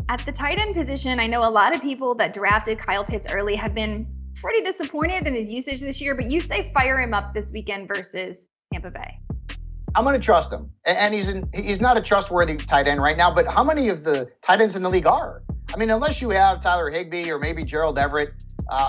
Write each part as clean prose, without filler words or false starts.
At the tight end position, I know a lot of people that drafted Kyle Pitts early have been pretty disappointed in his usage this year, but you say fire him up this weekend versus Tampa Bay. I'm going to trust him. And he's not a trustworthy tight end right now, but how many of the tight ends in the league are? I mean, unless you have Tyler Higbee or maybe Gerald Everett,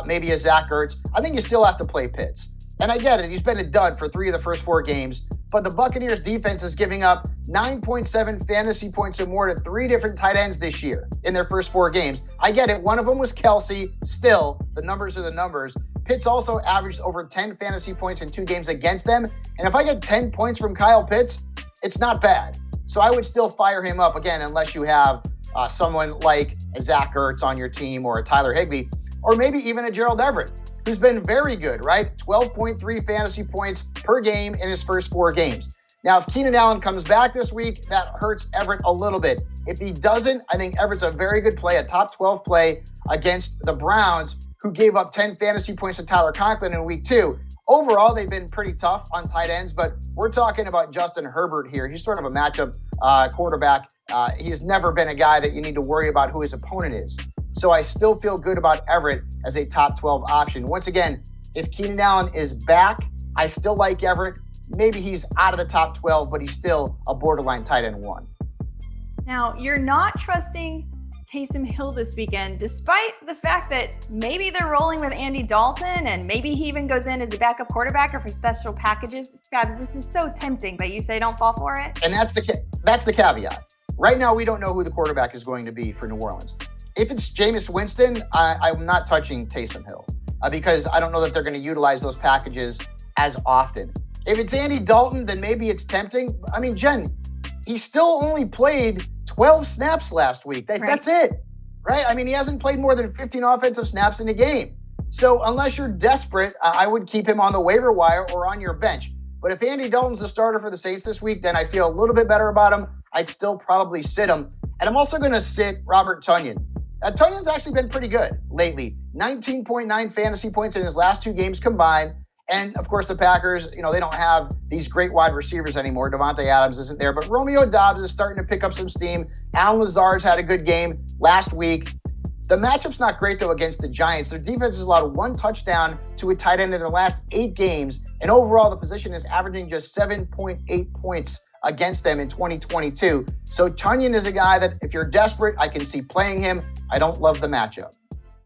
maybe a Zach Ertz, I think you still have to play Pitts. And I get it. He's been a dud for 3 of the first 4 games. But the Buccaneers defense is giving up 9.7 fantasy points or more to 3 different tight ends this year in their first 4 games. I get it. One of them was Kelsey. Still, the numbers are the numbers. Pitts also averaged over 10 fantasy points in 2 games against them. And if I get 10 points from Kyle Pitts, it's not bad. So I would still fire him up, again, unless you have someone like a Zach Ertz on your team or a Tyler Higbee, or maybe even a Gerald Everett, who's been very good, right? 12.3 fantasy points per game in his first 4 games. Now, if Keenan Allen comes back this week, that hurts Everett a little bit. If he doesn't, I think Everett's a very good play, a top 12 play against the Browns, who gave up 10 fantasy points to Tyler Conklin in week 2. Overall, they've been pretty tough on tight ends, but we're talking about Justin Herbert here. He's sort of a matchup quarterback. He's never been a guy that you need to worry about who his opponent is. So I still feel good about Everett as a top 12 option. Once again, if Keenan Allen is back, I still like Everett. Maybe he's out of the top 12, but he's still a borderline tight end 1. Now, you're not trusting Taysom Hill this weekend, despite the fact that maybe they're rolling with Andy Dalton and maybe he even goes in as a backup quarterback or for special packages. Guys, this is so tempting, but you say don't fall for it. And that's the caveat. Right now, we don't know who the quarterback is going to be for New Orleans. If it's Jameis Winston, I'm not touching Taysom Hill because I don't know that they're going to utilize those packages as often. If it's Andy Dalton, then maybe it's tempting. I mean, Jen, he still only played 12 snaps last week. That's it, right? I mean, he hasn't played more than 15 offensive snaps in a game. So unless you're desperate, I would keep him on the waiver wire or on your bench. But if Andy Dalton's the starter for the Saints this week, then I feel a little bit better about him. I'd still probably sit him. And I'm also going to sit Robert Tonyan. Tonyan's actually been pretty good lately. 19.9 fantasy points in his last 2 games combined. And, of course, the Packers, they don't have these great wide receivers anymore. Devontae Adams isn't there. But Romeo Doubs is starting to pick up some steam. Alan Lazard's had a good game last week. The matchup's not great, though, against the Giants. Their defense has allowed 1 touchdown to a tight end in their last 8 games. And overall, the position is averaging just 7.8 points against them in 2022. So Tonyan is a guy that if you're desperate, I can see playing him. I don't love the matchup.